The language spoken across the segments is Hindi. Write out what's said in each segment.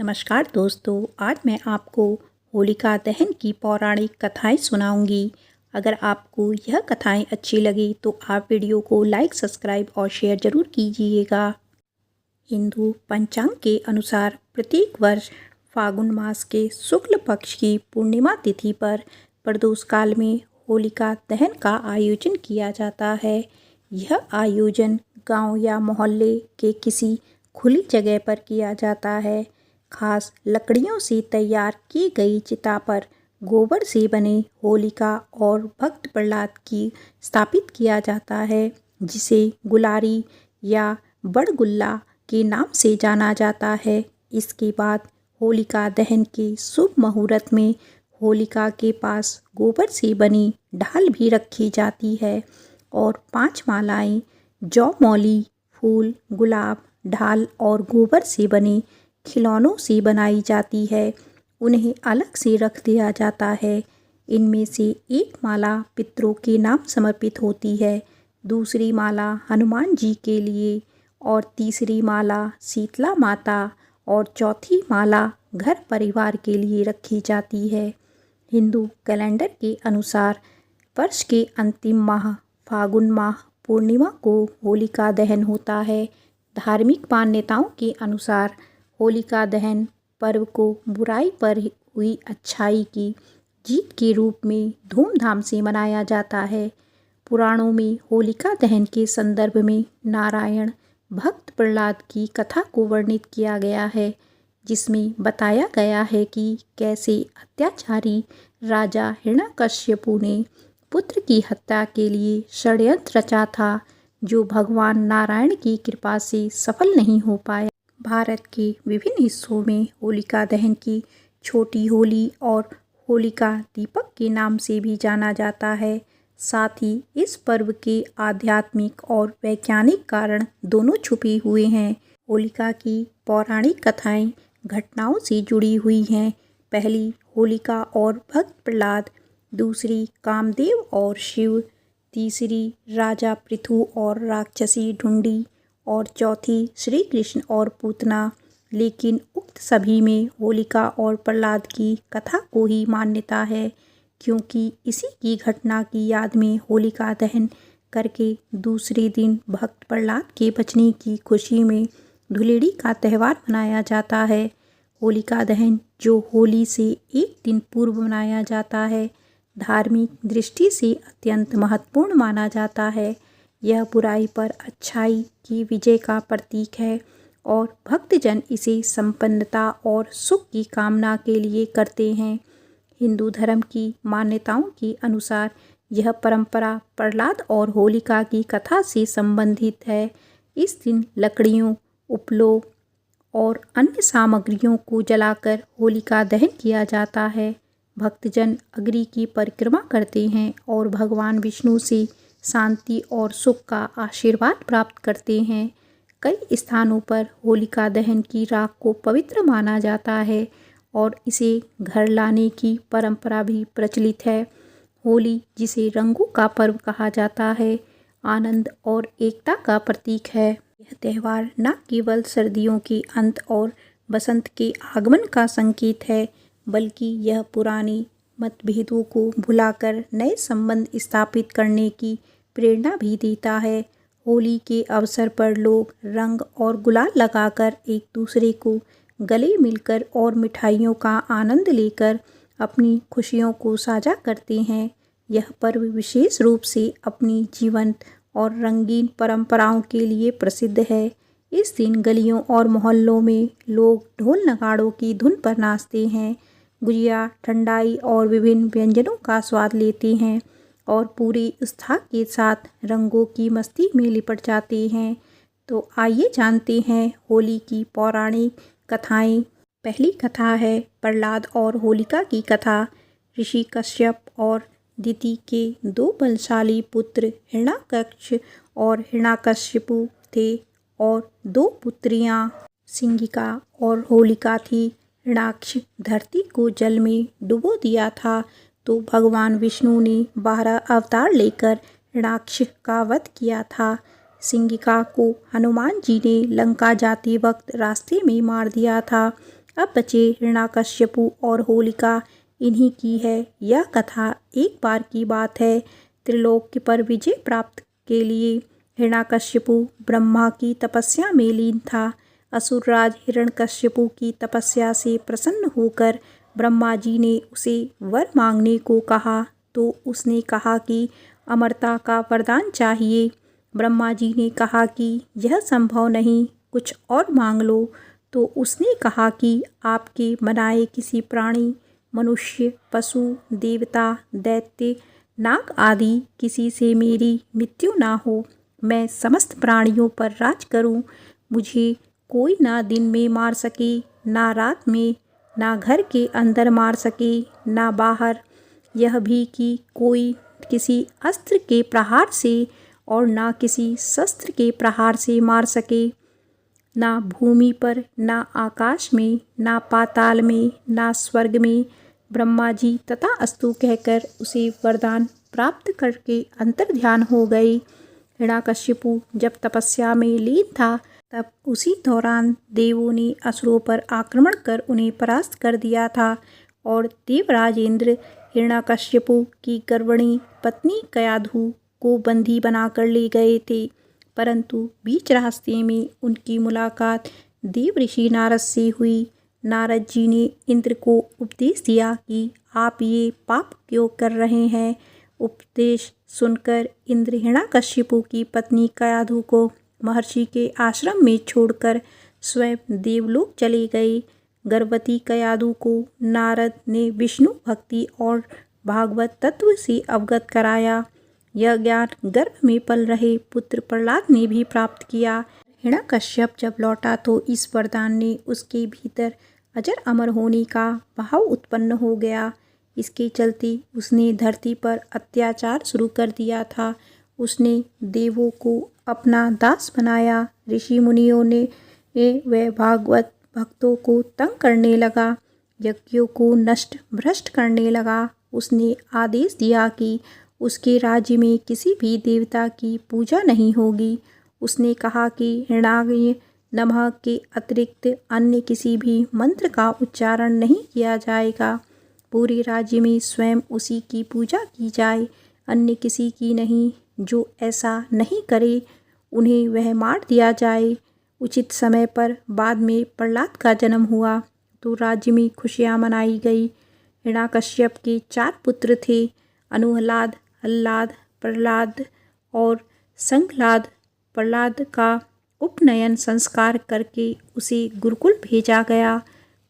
नमस्कार दोस्तों, आज मैं आपको होलिका दहन की पौराणिक कथाएं सुनाऊंगी। अगर आपको यह कथाएं अच्छी लगी तो आप वीडियो को लाइक, सब्सक्राइब और शेयर ज़रूर कीजिएगा। हिंदू पंचांग के अनुसार प्रत्येक वर्ष फागुन मास के शुक्ल पक्ष की पूर्णिमा तिथि पर प्रदोष काल में होलिका दहन का आयोजन किया जाता है। यह आयोजन गांव या मोहल्ले के किसी खुली जगह पर किया जाता है। खास लकड़ियों से तैयार की गई चिता पर गोबर से बने होलिका और भक्त प्रहलाद की स्थापित किया जाता है, जिसे गुलारी या बड़गुल्ला के नाम से जाना जाता है। इसके बाद होलिका दहन के शुभ मुहूर्त में होलिका के पास गोबर से बनी ढाल भी रखी जाती है और 5 मालाएं जौ, मौली, फूल, गुलाब, ढाल और गोबर से बने खिलौनों से बनाई जाती है। उन्हें अलग से रख दिया जाता है। इनमें से एक माला पितरों के नाम समर्पित होती है, दूसरी माला हनुमान जी के लिए और तीसरी माला शीतला माता और चौथी माला घर परिवार के लिए रखी जाती है। हिंदू कैलेंडर के अनुसार वर्ष के अंतिम माह फागुन माह पूर्णिमा को होलिका दहन होता है। धार्मिक मान्यताओं के अनुसार होलिका दहन पर्व को बुराई पर हुई अच्छाई की जीत के रूप में धूमधाम से मनाया जाता है। पुराणों में होलिका दहन के संदर्भ में नारायण भक्त प्रहलाद की कथा को वर्णित किया गया है, जिसमें बताया गया है कि कैसे अत्याचारी राजा हिरण्यकश्यपु ने पुत्र की हत्या के लिए षड्यंत्र रचा था, जो भगवान नारायण की कृपा से सफल नहीं हो पाया। भारत के विभिन्न हिस्सों में होलिका दहन की छोटी होली और होलिका दीपक के नाम से भी जाना जाता है। साथ ही इस पर्व के आध्यात्मिक और वैज्ञानिक कारण दोनों छुपे हुए हैं। होलिका की पौराणिक कथाएं घटनाओं से जुड़ी हुई हैं। पहली होलिका और भक्त प्रहलाद, दूसरी कामदेव और शिव, तीसरी राजा पृथु और राक्षसी ढूंढी और चौथी श्री कृष्ण और पूतना। लेकिन उक्त सभी में होलिका और प्रहलाद की कथा को ही मान्यता है, क्योंकि इसी की घटना की याद में होलिका दहन करके दूसरे दिन भक्त प्रहलाद के बचने की खुशी में धुलेड़ी का त्यौहार मनाया जाता है। होलिका दहन, जो होली से एक दिन पूर्व मनाया जाता है, धार्मिक दृष्टि से अत्यंत महत्वपूर्ण माना जाता है। यह बुराई पर अच्छाई की विजय का प्रतीक है और भक्तजन इसे संपन्नता और सुख की कामना के लिए करते हैं। हिंदू धर्म की मान्यताओं के अनुसार यह परंपरा प्रहलाद और होलिका की कथा से संबंधित है। इस दिन लकड़ियों, उपलों और अन्य सामग्रियों को जलाकर होलिका दहन किया जाता है। भक्तजन अग्नि की परिक्रमा करते हैं और भगवान विष्णु से शांति और सुख का आशीर्वाद प्राप्त करते हैं। कई स्थानों पर होलिका दहन की राख को पवित्र माना जाता है और इसे घर लाने की परंपरा भी प्रचलित है। होली, जिसे रंगों का पर्व कहा जाता है, आनंद और एकता का प्रतीक है। यह त्यौहार न केवल सर्दियों के अंत और बसंत के आगमन का संकेत है, बल्कि यह पुराने मतभेदों को भुलाकर नए संबंध स्थापित करने की प्रेरणा भी देता है। होली के अवसर पर लोग रंग और गुलाल लगाकर एक दूसरे को गले मिलकर और मिठाइयों का आनंद लेकर अपनी खुशियों को साझा करते हैं। यह पर्व विशेष रूप से अपनी जीवंत और रंगीन परंपराओं के लिए प्रसिद्ध है। इस दिन गलियों और मोहल्लों में लोग ढोल नगाड़ों की धुन पर नाचते हैं, गुजिया, ठंडाई और विभिन्न व्यंजनों का स्वाद लेते हैं और पूरे उत्साह के साथ रंगों की मस्ती में लिपट जाते हैं। तो आइए जानते हैं होली की पौराणिक कथाएं। पहली कथा है प्रहलाद और होलिका की कथा। ऋषि कश्यप और दिति के 2 बलशाली पुत्र हिरण्यकश्यप और हिरण्यकशिपु थे और 2 पुत्रियां सिंगिका और होलिका थी। हिरण्याक्ष धरती को जल में डुबो दिया था, तो भगवान विष्णु ने 12 अवतार लेकर हिरण्याक्ष का वध किया था। सिंगिका को हनुमान जी ने लंका जाते वक्त रास्ते में मार दिया था अब बचे हिरण्याकश्यपु और होलिका, इन्हीं की है यह कथा। एक बार की बात है, त्रिलोक्य पर विजय प्राप्त के लिए हिरण्याकश्यपु ब्रह्मा की तपस्या में लीन था। असुरराज हिरण्यकश्यपु की तपस्या से प्रसन्न होकर ब्रह्मा जी ने उसे वर मांगने को कहा, तो उसने कहा कि अमरता का वरदान चाहिए। ब्रह्मा जी ने कहा कि यह संभव नहीं, कुछ और मांग लो। तो उसने कहा कि आपके बनाए किसी प्राणी, मनुष्य, पशु, देवता, दैत्य, नाग आदि किसी से मेरी मृत्यु ना हो। मैं समस्त प्राणियों पर राज करूं। मुझे कोई ना दिन में मार सके, ना रात में, ना घर के अंदर मार सके, ना बाहर। यह भी कि कोई किसी अस्त्र के प्रहार से और ना किसी शस्त्र के प्रहार से मार सके। ना भूमि पर, ना आकाश में, ना पाताल में, ना स्वर्ग में। ब्रह्मा जी तथास्तु कहकर उसे वरदान प्राप्त करके अंतर्ध्यान हो गए। हिरण्याकश्यपु जब तपस्या में लीन था, तब उसी दौरान देवों ने असुरों पर आक्रमण कर उन्हें परास्त कर दिया था और देवराज इंद्र हिरण्याकश्यपु की गर्विणी पत्नी कयाधु को बंदी बनाकर ले गए थे। परंतु बीच रास्ते में उनकी मुलाकात देव ऋषि नारद से हुई। नारद जी ने इंद्र को उपदेश दिया कि आप ये पाप क्यों कर रहे हैं। उपदेश सुनकर इंद्र हिरण्याकश्यपु की पत्नी कयाधु को महर्षि के आश्रम में छोड़कर स्वयं देवलोक चले गए। गर्भवती कयाधु को नारद ने विष्णु भक्ति और भागवत तत्व से अवगत कराया। यह ज्ञान गर्भ में पल रहे पुत्र प्रहलाद ने भी प्राप्त किया। हिरण्याकश्यप जब लौटा तो इस वरदान ने उसके भीतर अजर अमर होने का भाव उत्पन्न हो गया। इसके चलते उसने धरती पर अत्याचार शुरू कर दिया था। उसने देवों को अपना दास बनाया। ऋषि मुनियों ने वह भागवत भक्तों को तंग करने लगा, यज्ञों को नष्ट भ्रष्ट करने लगा। उसने आदेश दिया कि उसके राज्य में किसी भी देवता की पूजा नहीं होगी। उसने कहा कि हिरण्याय नमः के अतिरिक्त अन्य किसी भी मंत्र का उच्चारण नहीं किया जाएगा। पूरे राज्य में स्वयं उसी की पूजा की जाए, अन्य किसी की नहीं। जो ऐसा नहीं करे उन्हें वह मार दिया जाए। उचित समय पर बाद में प्रहलाद का जन्म हुआ तो राज्य में खुशियाँ मनाई गई। हिरण्याकश्यप के 4 पुत्र थे, अनुहलाद, हल्लाद, प्रहलाद और संघलाद। प्रहलाद का उपनयन संस्कार करके उसे गुरुकुल भेजा गया।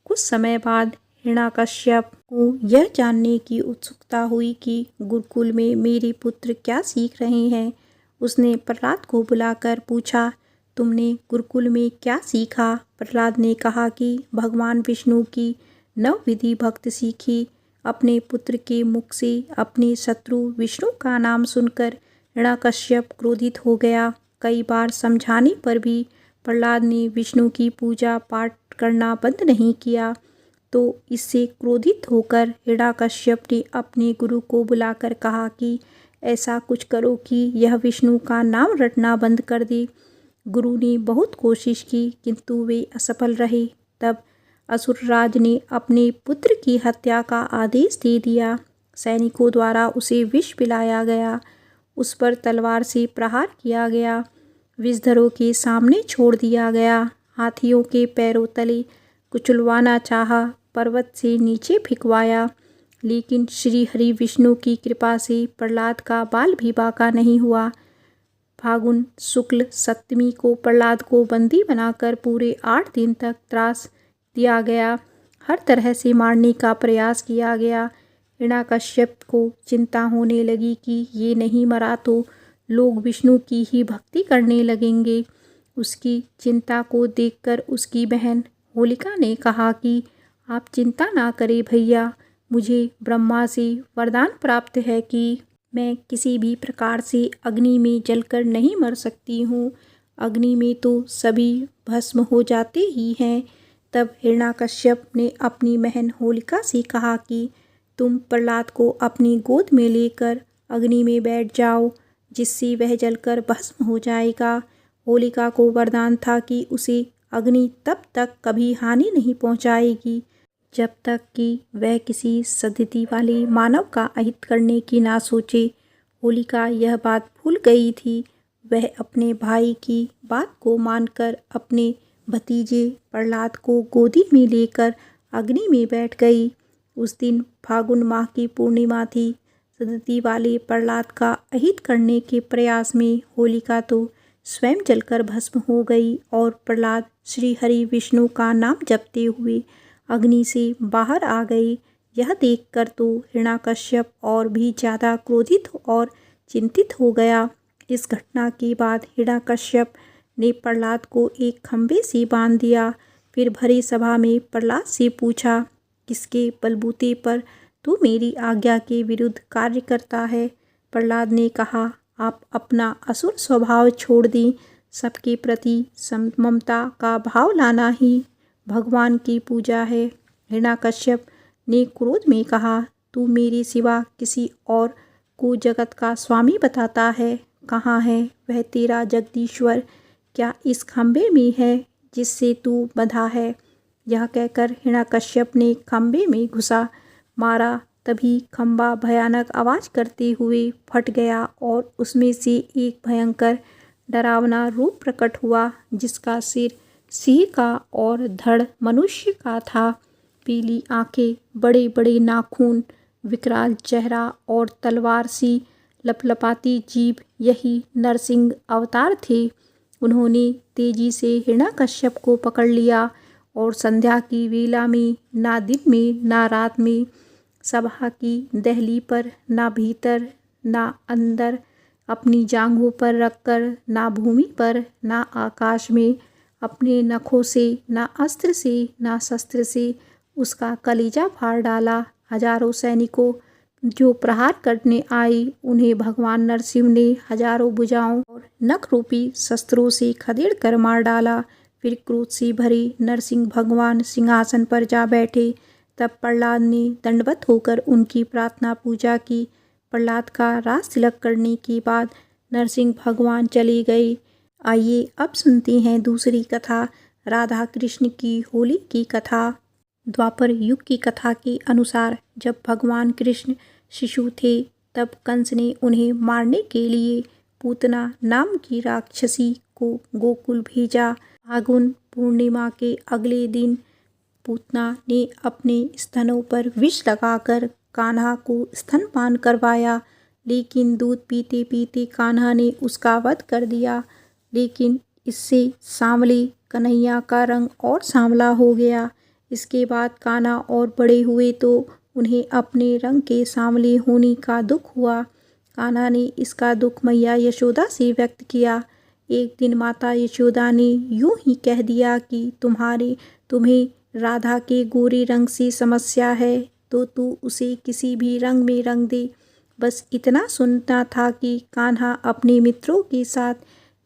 कुछ समय बाद हिरण्याकश्यप को यह जानने की उत्सुकता हुई कि गुरुकुल में मेरे पुत्र क्या सीख रहे हैं। उसने प्रहलाद को बुलाकर पूछा, तुमने गुरुकुल में क्या सीखा। प्रहलाद ने कहा कि भगवान विष्णु की 9 विधि भक्ति सीखी। अपने पुत्र के मुख से अपने शत्रु विष्णु का नाम सुनकर हिरण्याकश्यप क्रोधित हो गया। कई बार समझाने पर भी प्रहलाद ने विष्णु की पूजा पाठ करना बंद नहीं किया। तो इससे क्रोधित होकर हिरण्याकश्यप ने अपने गुरु को बुलाकर कहा कि ऐसा कुछ करो कि यह विष्णु का नाम रटना बंद कर दे। गुरु ने बहुत कोशिश की किंतु वे असफल रहे। तब असुरराज ने अपने पुत्र की हत्या का आदेश दे दिया। सैनिकों द्वारा उसे विष पिलाया गया। उस पर तलवार से प्रहार किया गया। विषधरों के सामने छोड़ दिया गया। हाथियों के पैरों तले कुचलवाना चाहा, पर्वत से नीचे फेंकवाया। लेकिन श्री हरि विष्णु की कृपा से प्रहलाद का बाल भी बाका नहीं हुआ। फागुन शुक्ल सप्तमी को प्रहलाद को बंदी बनाकर पूरे 8 दिन तक त्रास दिया गया। हर तरह से मारने का प्रयास किया गया। हिरण्याकश्यप को चिंता होने लगी कि ये नहीं मरा तो लोग विष्णु की ही भक्ति करने लगेंगे। उसकी चिंता को देखकर उसकी बहन होलिका ने कहा कि आप चिंता ना करें भैया, मुझे ब्रह्मा से वरदान प्राप्त है कि मैं किसी भी प्रकार से अग्नि में जलकर नहीं मर सकती हूँ। अग्नि में तो सभी भस्म हो जाते ही हैं। तब हिरण्याकश्यप ने अपनी बहन होलिका से कहा कि तुम प्रहलाद को अपनी गोद में लेकर अग्नि में बैठ जाओ, जिससे वह जलकर भस्म हो जाएगा। होलिका को वरदान था कि उसे अग्नि तब तक कभी हानि नहीं पहुंचाएगी जब तक कि वह किसी सद्गति वाले मानव का अहित करने की ना सोचे। होलिका यह बात भूल गई थी। वह अपने भाई की बात को मानकर अपने भतीजे प्रहलाद को गोदी में लेकर अग्नि में बैठ गई। उस दिन फागुन माह की पूर्णिमा थी। सद्गति वाले प्रहलाद का अहित करने के प्रयास में होलिका तो स्वयं जलकर भस्म हो गई और प्रहलाद श्री हरि विष्णु का नाम जपते हुए अग्नि से बाहर आ गए। यह देखकर तो हिरण्याकश्यप और भी ज़्यादा क्रोधित और चिंतित हो गया। इस घटना के बाद हिरण्याकश्यप ने प्रहलाद को एक खंभे से बांध दिया। फिर भरी सभा में प्रहलाद से पूछा, किसके बलबूते पर तू मेरी आज्ञा के विरुद्ध कार्य करता है? प्रहलाद ने कहा, आप अपना असुर स्वभाव छोड़ दें। सबके प्रति ममता का भाव लाना ही भगवान की पूजा है। हिरण्याकश्यप ने क्रोध में कहा, तू मेरे सिवा किसी और को जगत का स्वामी बताता है? कहाँ है वह तेरा जगदीश्वर? क्या इस खंभे में है जिससे तू बंधा है? यह कहकर हिरण्याकश्यप ने खंभे में घुसा मारा। तभी खंभा भयानक आवाज़ करते हुए फट गया और उसमें से एक भयंकर डरावना रूप प्रकट हुआ, जिसका सिर सिंह का और धड़ मनुष्य का था। पीली आंखें, बड़े बड़े नाखून, विकराल चेहरा और तलवार सी लपलपाती जीभ, यही नरसिंह अवतार थे। उन्होंने तेजी से हिरण्याकश्यप को पकड़ लिया और संध्या की वेला में, ना दिन में ना रात में, सभा की दहली पर, ना भीतर ना अंदर, अपनी जांघों पर रखकर, ना भूमि पर ना आकाश में, अपने नखों से, ना अस्त्र से ना शस्त्र से उसका कलेजा फाड़ डाला। हजारों सैनिकों जो प्रहार करने आए, उन्हें भगवान नरसिंह ने हजारों भुजाओं और नख रूपी शस्त्रों से खदेड़ कर मार डाला। फिर क्रोध से भरे नरसिंह भगवान सिंहासन पर जा बैठे। तब प्रहलाद ने दंडवत होकर उनकी प्रार्थना पूजा की। प्रहलाद का रास तिलक करने के बाद नरसिंह भगवान चले गए। आइए अब सुनते हैं दूसरी कथा, राधा कृष्ण की होली की कथा। द्वापर युग की कथा के अनुसार जब भगवान कृष्ण शिशु थे, तब कंस ने उन्हें मारने के लिए पूतना नाम की राक्षसी को गोकुल भेजा। फागुन पूर्णिमा के अगले दिन पूतना ने अपने स्तनों पर विष लगाकर कान्हा को स्तनपान करवाया, लेकिन दूध पीते पीते कान्हा ने उसका वध कर दिया। लेकिन इससे सांवले कन्हैया का रंग और सांवला हो गया। इसके बाद कान्हा और बड़े हुए तो उन्हें अपने रंग के सांवले होने का दुख हुआ। कान्हा ने इसका दुख मैया यशोदा से व्यक्त किया। एक दिन माता यशोदा ने यूं ही कह दिया कि तुम्हें राधा के गोरे रंग से समस्या है, तो तू उसे किसी भी रंग में रंग दे। बस इतना सुनना था कि कान्हा अपने मित्रों के साथ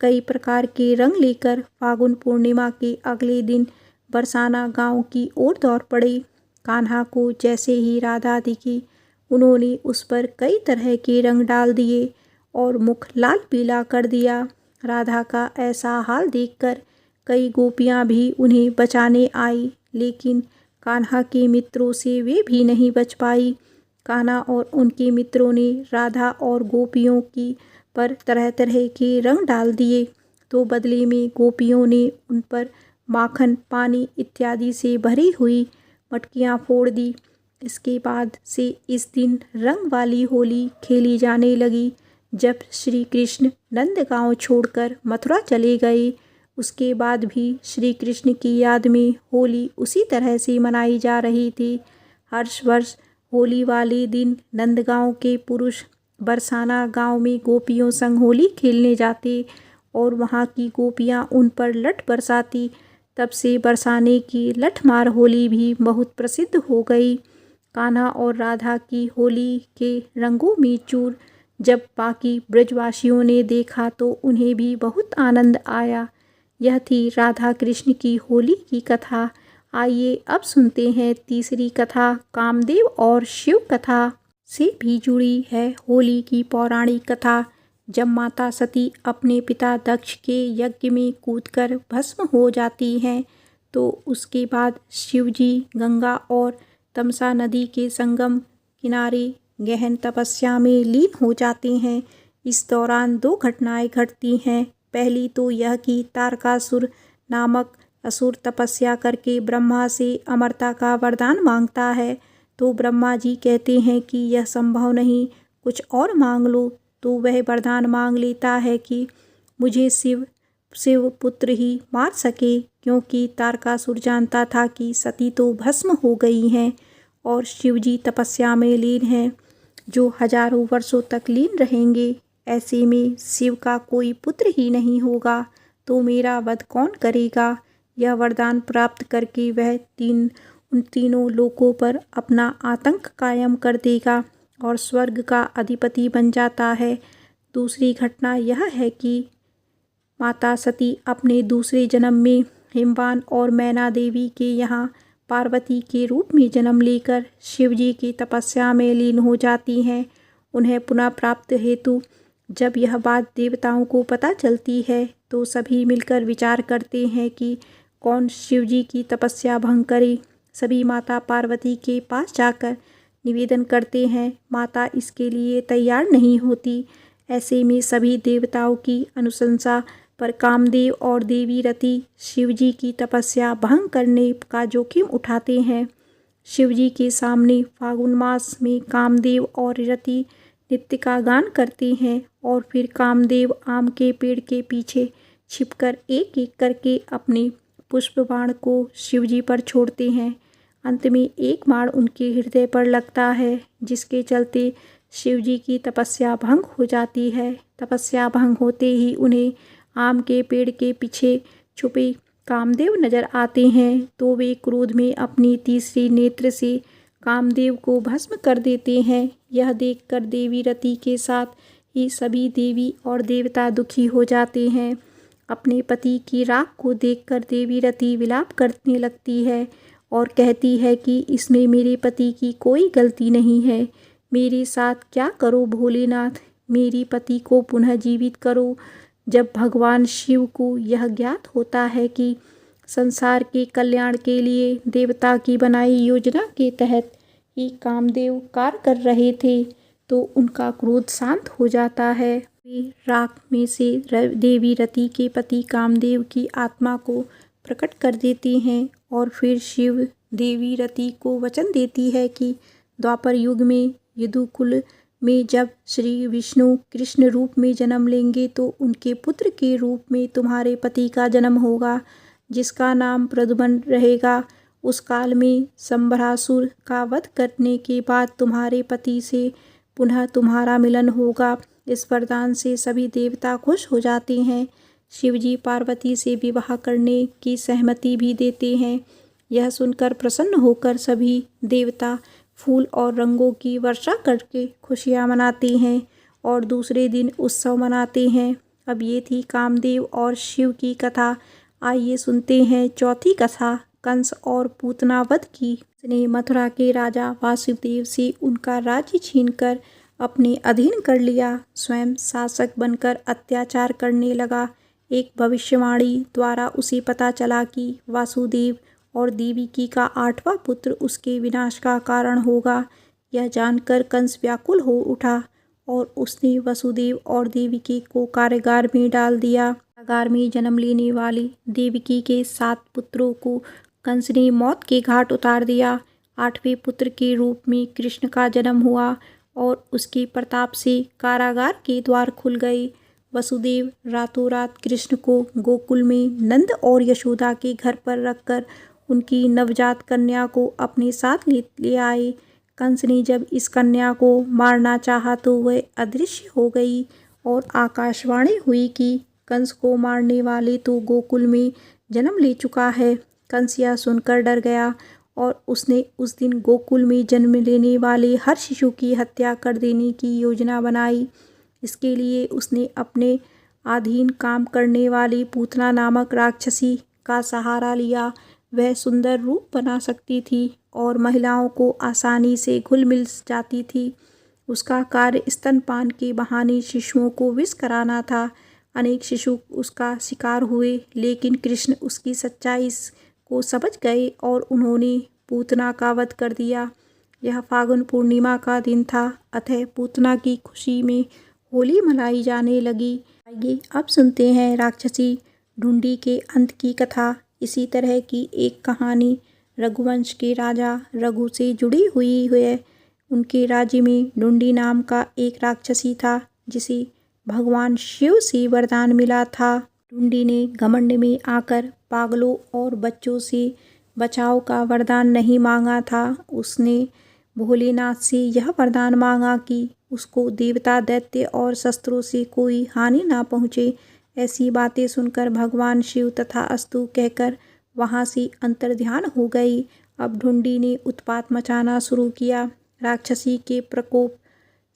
कई प्रकार के रंग लेकर फागुन पूर्णिमा के अगले दिन बरसाना गांव की ओर दौड़ पड़े। कान्हा को जैसे ही राधा दिखी, उन्होंने उस पर कई तरह के रंग डाल दिए और मुख लाल पीला कर दिया। राधा का ऐसा हाल देखकर कई गोपियां भी उन्हें बचाने आई, लेकिन कान्हा के मित्रों से वे भी नहीं बच पाई। कान्हा और उनके मित्रों ने राधा और गोपियों की पर तरह तरह के रंग डाल दिए, तो बदले में गोपियों ने उन पर माखन, पानी इत्यादि से भरी हुई मटकियाँ फोड़ दी। इसके बाद से इस दिन रंग वाली होली खेली जाने लगी। जब श्री कृष्ण नंदगांव छोड़कर मथुरा चले गए, उसके बाद भी श्री कृष्ण की याद में होली उसी तरह से मनाई जा रही थी। हर वर्ष होली वाले दिन नंदगांव के पुरुष बरसाना गांव में गोपियों संग होली खेलने जाते और वहां की गोपियां उन पर लठ बरसाती। तब से बरसाने की लठमार होली भी बहुत प्रसिद्ध हो गई। कान्हा और राधा की होली के रंगों में चूर जब बाकी ब्रजवासियों ने देखा तो उन्हें भी बहुत आनंद आया। यह थी राधा कृष्ण की होली की कथा। आइए अब सुनते हैं तीसरी कथा, कामदेव और शिव कथा से भी जुड़ी है होली की पौराणिक कथा। जब माता सती अपने पिता दक्ष के यज्ञ में कूदकर भस्म हो जाती हैं तो उसके बाद शिवजी गंगा और तमसा नदी के संगम किनारे गहन तपस्या में लीन हो जाते हैं। इस दौरान दो घटनाएं घटती हैं। पहली तो यह कि तारकासुर नामक असुर तपस्या करके ब्रह्मा से अमरता का वरदान मांगता है, तो ब्रह्मा जी कहते हैं कि यह संभव नहीं, कुछ और मांग लो। तो वह वरदान मांग लेता है कि मुझे शिव पुत्र ही मार सके, क्योंकि तारकासुर जानता था कि सती तो भस्म हो गई हैं और शिवजी तपस्या में लीन हैं, जो हजारों वर्षों तक लीन रहेंगे। ऐसे में शिव का कोई पुत्र ही नहीं होगा, तो मेरा वध कौन करेगा। यह वरदान प्राप्त करके वह उन तीनों लोकों पर अपना आतंक कायम कर देगा और स्वर्ग का अधिपति बन जाता है। दूसरी घटना यह है कि माता सती अपने दूसरे जन्म में हिमवान और मैना देवी के यहाँ पार्वती के रूप में जन्म लेकर शिवजी की तपस्या में लीन हो जाती हैं। उन्हें पुनः प्राप्त हेतु जब यह बात देवताओं को पता चलती है तो सभी मिलकर विचार करते हैं कि कौन शिवजी की तपस्या भंग करे। सभी माता पार्वती के पास जाकर निवेदन करते हैं। माता इसके लिए तैयार नहीं होती। ऐसे में सभी देवताओं की अनुशंसा पर कामदेव और देवी रति शिवजी की तपस्या भंग करने का जोखिम उठाते हैं। शिवजी के सामने फागुन मास में कामदेव और रति नृत्य का गान करते हैं और फिर कामदेव आम के पेड़ के पीछे छिपकर एक एक करके अपने पुष्प बाण को शिवजी पर छोड़ते हैं। अंत में एक बाण उनके हृदय पर लगता है, जिसके चलते शिवजी की तपस्या भंग हो जाती है। तपस्या भंग होते ही उन्हें आम के पेड़ के पीछे छुपे कामदेव नजर आते हैं, तो वे क्रोध में अपनी तीसरी नेत्र से कामदेव को भस्म कर देते हैं। यह देखकर देवी रति के साथ ही सभी देवी और देवता दुखी हो जाते हैं। अपने पति की राख को देखकर देवी रति विलाप करने लगती है और कहती है कि इसमें मेरे पति की कोई गलती नहीं है। मेरे साथ क्या करो भोलेनाथ, मेरी पति को पुनः जीवित करो। जब भगवान शिव को यह ज्ञात होता है कि संसार के कल्याण के लिए देवता की बनाई योजना के तहत ही कामदेव कार्य कर रहे थे, तो उनका क्रोध शांत हो जाता है। वे राख में से देवी रति के पति कामदेव की आत्मा को प्रकट कर देते हैं और फिर शिव देवी रति को वचन देती है कि द्वापर युग में यदुकुल में जब श्री विष्णु कृष्ण रूप में जन्म लेंगे तो उनके पुत्र के रूप में तुम्हारे पति का जन्म होगा, जिसका नाम प्रद्युम्न रहेगा। उस काल में संभरासुर का वध करने के बाद तुम्हारे पति से पुनः तुम्हारा मिलन होगा। इस वरदान से सभी देवता खुश हो जाते हैं। शिवजी पार्वती से विवाह करने की सहमति भी देते हैं। यह सुनकर प्रसन्न होकर सभी देवता फूल और रंगों की वर्षा करके खुशियाँ मनाते हैं और दूसरे दिन उत्सव मनाते हैं। अब ये थी कामदेव और शिव की कथा। आइए सुनते हैं चौथी कथा, कंस और पूतना वध की। उसने मथुरा के राजा वासुदेव से उनका राज्य छीनकर अपने अधीन कर लिया। स्वयं शासक बनकर अत्याचार करने लगा। एक भविष्यवाणी द्वारा उसे पता चला कि वासुदेव और देवकी का 8वां पुत्र उसके विनाश का कारण होगा। यह जानकर कंस व्याकुल हो उठा और उसने वसुदेव और देवकी को कारागार में डाल दिया। कारागार में जन्म लेने वाली देवकी के 7 पुत्रों को कंस ने मौत के घाट उतार दिया। 8वें पुत्र के रूप में कृष्ण का जन्म हुआ और उसके प्रताप से कारागार के द्वार खुल गए। वसुदेव रातों रात कृष्ण को गोकुल में नंद और यशोदा के घर पर रखकर उनकी नवजात कन्या को अपने साथ ले आए। कंस ने जब इस कन्या को मारना चाहा तो वह अदृश्य हो गई और आकाशवाणी हुई कि कंस को मारने वाले तो गोकुल में जन्म ले चुका है। कंस यह सुनकर डर गया और उसने उस दिन गोकुल में जन्म लेने वाले हर शिशु की हत्या कर देने की योजना बनाई। इसके लिए उसने अपने अधीन काम करने वाली पूतना नामक राक्षसी का सहारा लिया। वह सुंदर रूप बना सकती थी और महिलाओं को आसानी से घुल मिल जाती थी। उसका कार्य स्तनपान के बहाने शिशुओं को विष कराना था। अनेक शिशु उसका शिकार हुए, लेकिन कृष्ण उसकी सच्चाई को समझ गए और उन्होंने पूतना का वध कर दिया। यह फागुन पूर्णिमा का दिन था, अतः पूतना की खुशी में होली मनाई जाने लगी। आइए अब सुनते हैं राक्षसी ढूंढी के अंत की कथा। इसी तरह की एक कहानी रघुवंश के राजा रघु से जुड़ी हुई है। उनके राज्य में ढूंढी नाम का एक राक्षसी था, जिसे भगवान शिव से वरदान मिला था। ढूंढी ने घमंड में आकर पागलों और बच्चों से बचाव का वरदान नहीं मांगा था। उसने भोलेनाथ से यह वरदान मांगा कि उसको देवता, दैत्य और शस्त्रों से कोई हानि ना पहुँचे। ऐसी बातें सुनकर भगवान शिव तथास्तु कहकर वहाँ से अंतर्ध्यान हो गई। अब ढूंढी ने उत्पात मचाना शुरू किया। राक्षसी के प्रकोप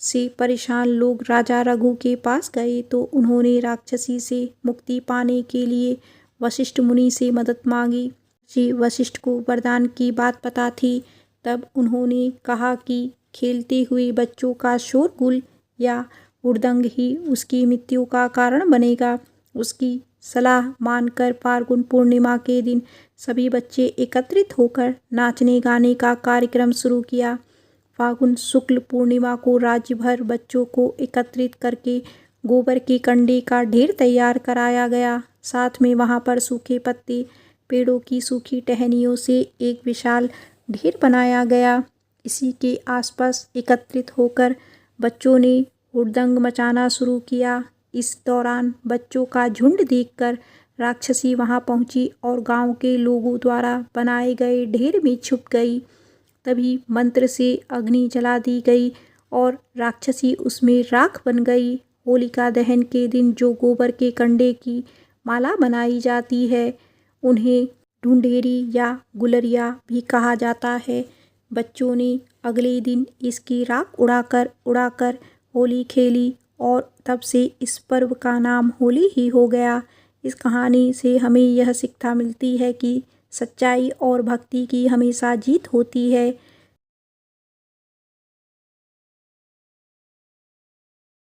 से परेशान लोग राजा रघु के पास गए तो उन्होंने राक्षसी से मुक्ति पाने के लिए वशिष्ठ मुनि से मदद मांगी। श्री वशिष्ठ को वरदान की बात पता थी। तब उन्होंने कहा कि खेलते हुए बच्चों का शोरगुल या हुड़दंग ही उसकी मृत्यु का कारण बनेगा। उसकी सलाह मानकर फाल्गुन पूर्णिमा के दिन सभी बच्चे एकत्रित होकर नाचने गाने का कार्यक्रम शुरू किया। फाल्गुन शुक्ल पूर्णिमा को राज्य भर बच्चों को एकत्रित करके गोबर के कंडे का ढेर तैयार कराया गया। साथ में वहाँ पर सूखे पत्ते, पेड़ों की सूखी टहनियों से एक विशाल ढेर बनाया गया। इसी के आसपास एकत्रित होकर बच्चों ने हुड़दंग मचाना शुरू किया। इस दौरान बच्चों का झुंड देखकर राक्षसी वहां पहुंची और गांव के लोगों द्वारा बनाए गए ढेर में छुप गई। तभी मंत्र से अग्नि जला दी गई और राक्षसी उसमें राख बन गई। होलिका दहन के दिन जो गोबर के कंडे की माला बनाई जाती है, उन्हें ढूंढेरी या गुलरिया भी कहा जाता है। बच्चों ने अगले दिन इसकी राख उड़ाकर होली खेली और तब से इस पर्व का नाम होली ही हो गया। इस कहानी से हमें यह शिक्षा मिलती है कि सच्चाई और भक्ति की हमेशा जीत होती है।